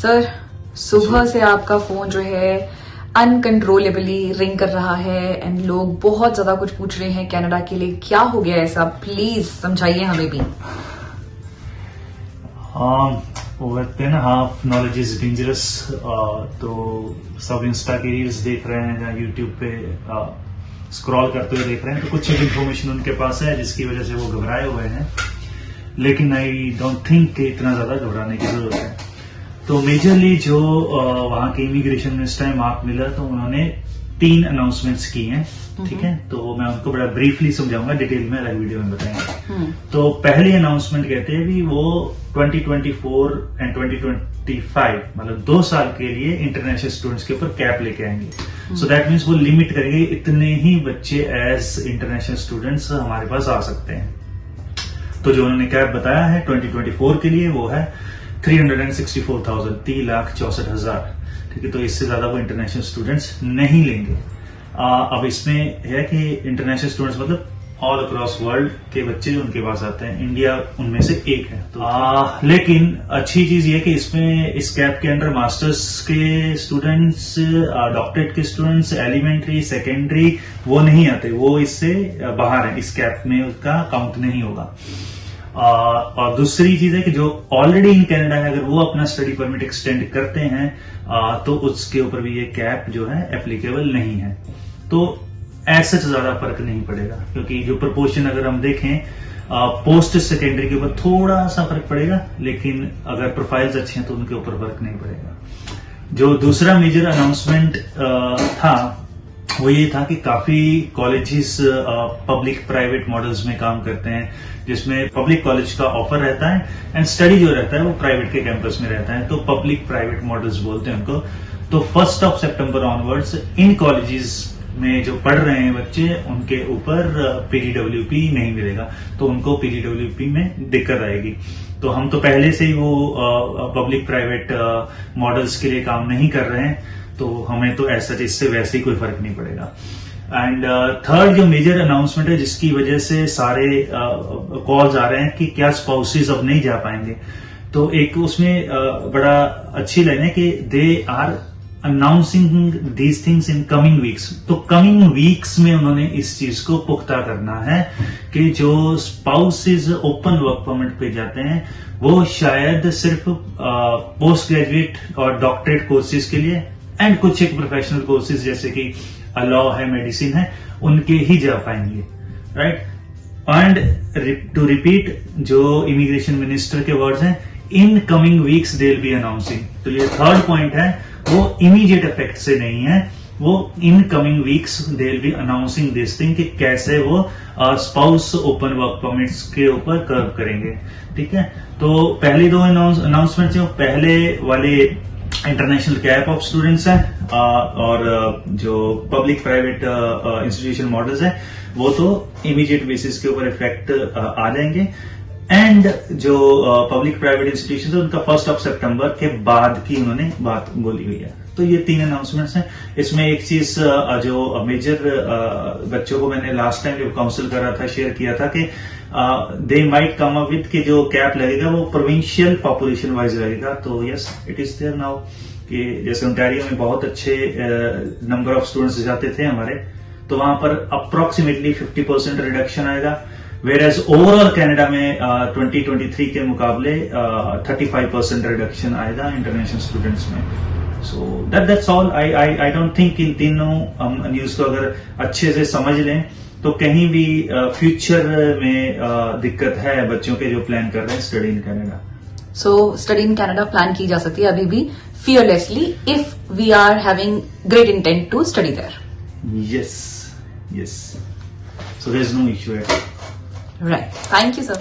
Sir, सुबह से आपका फोन जो है अनकंट्रोलेबली रिंग कर रहा है एंड लोग बहुत ज्यादा कुछ पूछ रहे हैं कनाडा के लिए। क्या हो गया ऐसा, प्लीज समझाइए हमें भी। वो कहते हैं ना, हाफ नॉलेज इज डेंजरस। तो सब इंस्टा की रील्स देख रहे हैं या यूट्यूब पे स्क्रॉल करते हुए देख रहे हैं, तो कुछ एक इन्फॉर्मेशन उनके पास है जिसकी वजह से वो घबराए हुए हैं। लेकिन आई डोंट थिंक कि इतना ज्यादा घबराने की जरूरत है। तो मेजरली जो वहां के इमिग्रेशन मिनिस्टर हैं मार्क मिलर, तो उन्होंने 3 अनाउंसमेंट्स की हैं। ठीक है, तो मैं उनको बड़ा ब्रीफली समझाऊंगा, डिटेल में अलग वीडियो में बताएंगे। तो पहली अनाउंसमेंट कहते हैं भी वो 2024 एंड 2025 मतलब 2 साल के लिए इंटरनेशनल स्टूडेंट्स के ऊपर कैप लेके आएंगे। सो दैट मीन्स वो लिमिट करेंगे इतने ही बच्चे एज इंटरनेशनल स्टूडेंट्स हमारे पास आ सकते हैं। तो जो उन्होंने कैप बताया है 2024 के लिए वो है 364,000, 3,64,000। ठीक है, तो इससे ज्यादा वो इंटरनेशनल स्टूडेंट्स नहीं लेंगे। अब इसमें है कि इंटरनेशनल स्टूडेंट्स मतलब ऑल अक्रॉस वर्ल्ड के बच्चे जो उनके पास आते हैं, इंडिया उनमें से एक है। तो लेकिन अच्छी चीज ये कि इसमें इस कैप के अंदर मास्टर्स के स्टूडेंट्स, डॉक्टरेट के स्टूडेंट्स, एलिमेंट्री, सेकेंडरी वो नहीं आते, वो इससे बाहर है। इस कैप में उसका काउंट नहीं होगा। और दूसरी चीज है कि जो ऑलरेडी इन कनाडा है, अगर वो अपना स्टडी परमिट एक्सटेंड करते हैं तो उसके ऊपर भी ये कैप जो है एप्लीकेबल नहीं है। तो ऐसा ज्यादा फर्क नहीं पड़ेगा, क्योंकि जो प्रपोर्शन अगर हम देखें पोस्ट सेकेंडरी के ऊपर थोड़ा सा फर्क पड़ेगा, लेकिन अगर प्रोफाइल्स अच्छे हैं तो उनके ऊपर फर्क नहीं पड़ेगा। जो दूसरा मेजर अनाउंसमेंट था वो ये था कि काफी कॉलेजेस पब्लिक प्राइवेट मॉडल्स में काम करते हैं, जिसमें पब्लिक कॉलेज का ऑफर रहता है एंड स्टडी जो रहता है वो प्राइवेट के कैंपस में रहता है। तो पब्लिक प्राइवेट मॉडल्स बोलते हैं उनको। तो 1 सितंबर ऑनवर्ड्स इन कॉलेजेस में जो पढ़ रहे हैं बच्चे, उनके ऊपर पीजीडब्ल्यूपी नहीं मिलेगा, तो उनको पीजीडब्ल्यूपी में दिक्कत आएगी। तो हम तो पहले से ही वो पब्लिक प्राइवेट मॉडल्स के लिए काम नहीं कर रहे हैं, तो हमें तो ऐसा इससे वैसे ही कोई फर्क नहीं पड़ेगा। एंड थर्ड जो मेजर अनाउंसमेंट है जिसकी वजह से सारे कॉल्स आ रहे हैं कि क्या स्पाउसेस अब नहीं जा पाएंगे, तो एक उसमें बड़ा अच्छी लाइन है कि they are announcing these things in coming weeks. तो कमिंग वीक्स में उन्होंने इस चीज को पुख्ता करना है कि जो स्पाउसेस ओपन वर्क परमिट पे जाते हैं वो शायद सिर्फ पोस्ट ग्रेजुएट और डॉक्टरेट कोर्सेज के लिए एंड कुछ एक प्रोफेशनल कोर्सेज जैसे कि लॉ है, मेडिसिन है, उनके ही जा पाएंगे। राइट, एंड टू रिपीट जो इमिग्रेशन मिनिस्टर के वर्ड्स हैं, इन coming weeks they will be announcing. तो ये थर्ड पॉइंट है, वो इमीडिएट इफेक्ट से नहीं है, वो इन coming weeks they will be announcing this thing कि कैसे वो स्पाउस ओपन वर्क परमिट्स के ऊपर कर्व करेंगे। ठीक है, तो पहली 2 अनाउंसमेंट जो पहले वाले इंटरनेशनल कैप ऑफ स्टूडेंट्स है और जो पब्लिक प्राइवेट इंस्टीट्यूशन मॉडल्स है वो तो इमीडिएट बेसिस के ऊपर इफेक्ट आ जाएंगे। एंड जो पब्लिक प्राइवेट इंस्टीट्यूशन है उनका 1 सितंबर के बाद की उन्होंने बात बोली हुई है। तो ये 3 अनाउंसमेंट्स हैं। इसमें एक चीज जो मेजर बच्चों को मैंने लास्ट टाइम जब काउंसिल कर रहा था शेयर किया था कि they might come up with कि जो कैप लगेगा वो प्रोविंशियल पॉपुलेशन वाइज लगेगा। तो yes, it is there now कि जैसे ओंटारियो में बहुत अच्छे नंबर ऑफ स्टूडेंट्स जाते थे हमारे, तो वहां पर अप्रोक्सीमेटली 50% रिडक्शन आएगा, वेयर एज ओवरऑल कनाडा में 2023 के मुकाबले 35% रिडक्शन आएगा इंटरनेशनल स्टूडेंट्स में। So that's all. I don't think in तीनों हम न्यूज को अगर अच्छे से समझ लें तो कहीं भी फ्यूचर में दिक्कत है बच्चों के जो प्लान कर रहे हैं study in Canada. So study in Canada plan की जा सकती है अभी भी fearlessly if we are having great intent to study there. Yes. So there's no issue at all. Right. Thank you, sir.